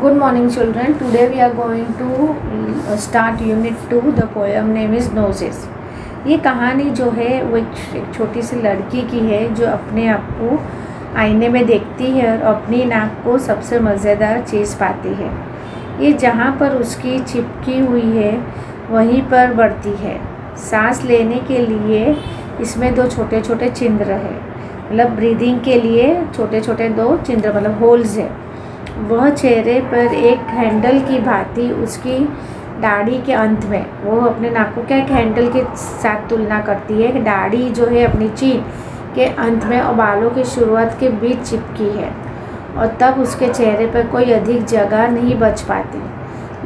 Good morning, children. Today we are going to start Unit 2. The poem name is Noses. ये कहानी जो है वो एक छोटी सी लड़की की है जो अपने आप को आईने में देखती है और अपनी नाक को सबसे मज़ेदार चीज़ पाती है। ये जहाँ पर उसकी चिपकी हुई है वहीं पर बढ़ती है। सांस लेने के लिए इसमें दो छोटे छोटे छिद्र है, मतलब ब्रीदिंग के लिए छोटे छोटे दो छिद्र मतलब होल्स है। वह चेहरे पर एक हैंडल की भांति उसकी दाढ़ी के अंत में, वो अपने नाक को क्या एक हैंडल के साथ तुलना करती है कि दाढ़ी जो है अपनी चीन के अंत में और बालों की शुरुआत के बीच चिपकी है और तब उसके चेहरे पर कोई अधिक जगह नहीं बच पाती।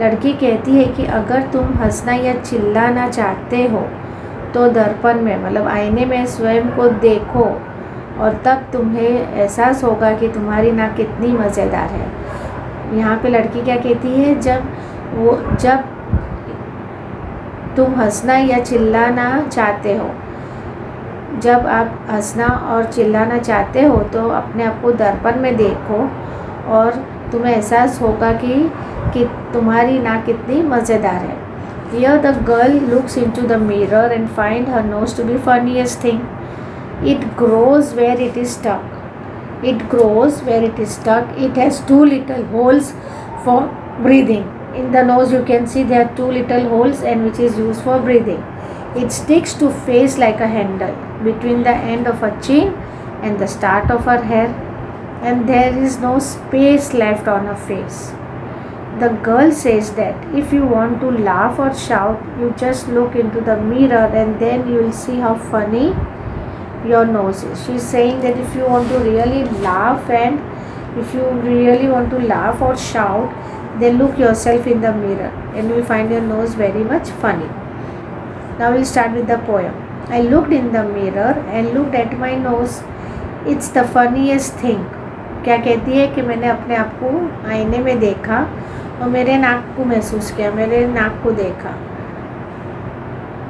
लड़की कहती है कि अगर तुम हंसना या चिल्लाना चाहते हो तो दर्पण में मतलब आईने में स्वयं को देखो और तब तुम्हें एहसास होगा कि तुम्हारी नाक कितनी मज़ेदार है। यहाँ पे लड़की क्या कहती है, जब तुम हंसना या चिल्लाना चाहते हो, जब आप हंसना और चिल्लाना चाहते हो तो अपने आप को दर्पण में देखो और तुम्हें एहसास होगा कि तुम्हारी नाक कितनी मज़ेदार है। Here the girl looks into the mirror and find her nose to be funniest thing. It grows where it is stuck. It grows where it is stuck. It has two little holes for breathing. In the nose you can see there are two little holes and which is used for breathing. It sticks to face like a handle between the end of her chin and the start of her hair, and there is no space left on her face. The girl says that if you want to laugh or shout, you just look into the mirror and then you will see how funny your nose is. She is saying that if you want to really laugh and if you really want to laugh or shout, then look yourself in the mirror and you will find your nose very much funny. Now we'll start with the poem. I looked in the mirror and looked at my nose. It's the funniest thing. क्या कहती है कि मैंने अपने आप को आईने में देखा और मेरे नाक को महसूस किया, मेरे नाक को देखा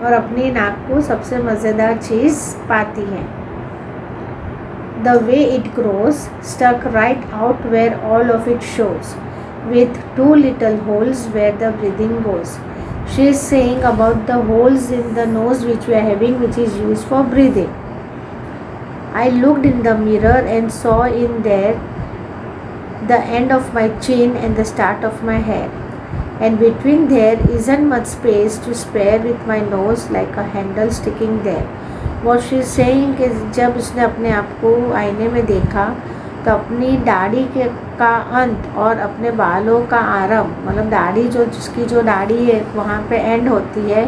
और अपनी नाक को सबसे मज़ेदार चीज़ पाती है। The way it grows stuck right out where all of it shows, with two little holes where the breathing goes. She is saying about the holes in the nose which we are having, which is used for breathing. I looked in the mirror and saw in there the end of my chin and the start of my hair, and between there isn't much space to spare with my nose like a handle sticking there. What she is saying कि जब उसने अपने आप को आईने में देखा तो अपनी दाढ़ी का अंत और अपने बालों का आरंभ, मतलब दाढ़ी जिसकी जो दाढ़ी है वहाँ पे एंड होती है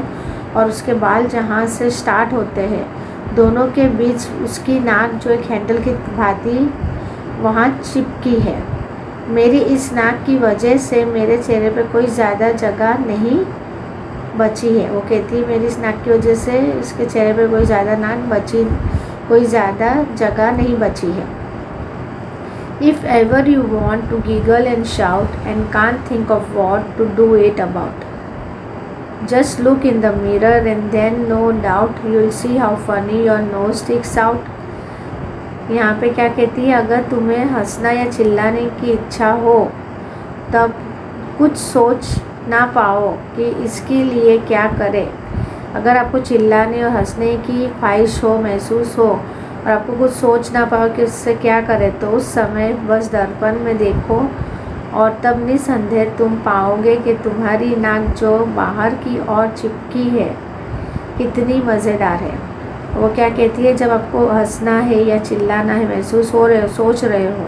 और उसके बाल जहाँ से स्टार्ट होते हैं, दोनों के बीच उसकी नाक जो एक हैंडल की भांति वहाँ चिपकी है। मेरी इस नाक की वजह से मेरे चेहरे पे कोई ज़्यादा जगह नहीं बची है। वो कहती है मेरी इस नाक की वजह से इसके चेहरे पे कोई ज़्यादा जगह नहीं बची है। If ever you want to giggle and shout and can't think of what to do it about, just look in the mirror and then no doubt you will see how funny your nose sticks out. यहाँ पे क्या कहती है, अगर तुम्हें हंसना या चिल्लाने की इच्छा हो तब कुछ सोच ना पाओ कि इसके लिए क्या करें। अगर आपको चिल्लाने और हंसने की ख्वाहिश हो, महसूस हो और आपको कुछ सोच ना पाओ कि उससे क्या करें, तो उस समय बस दर्पण में देखो और तब निसंदेह तुम पाओगे कि तुम्हारी नाक जो बाहर की ओर चिपकी है कितनी मज़ेदार है। वो क्या कहती है, जब आपको हंसना है या चिल्लाना है, महसूस हो रहे हो, सोच रहे हो,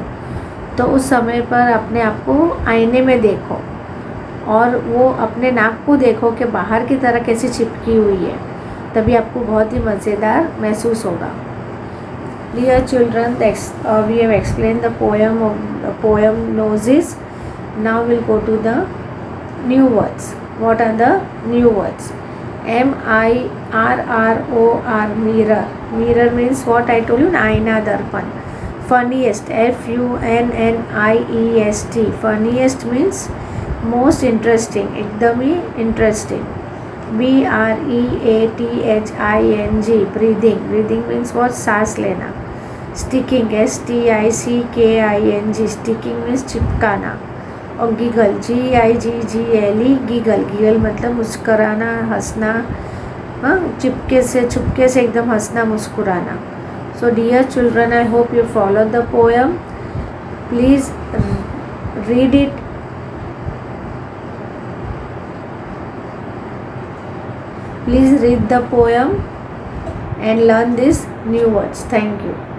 तो उस समय पर अपने आप को आईने में देखो और वो अपने नाक को देखो कि बाहर की तरह कैसी चिपकी हुई है, तभी आपको बहुत ही मज़ेदार महसूस होगा। Dear children, we have explained the poem Noses. Now we'll go to the new words. What are the new words? mirror. Mirror means what I told you, aina, darpan. Funniest, funniest. Funniest means most interesting, ekdam hi interesting. breathing. Breathing means what? सांस लेना. Sticking, sticking. Sticking means चिपकाना. और giggle, GIGGLE, giggle. Giggle मतलब मुस्कुराना, हंसना, हाँ, चुपके से एकदम हंसना, मुस्कुराना। So dear children, I hope you follow the poem. Please read it. Please read the poem and learn these new words. Thank you.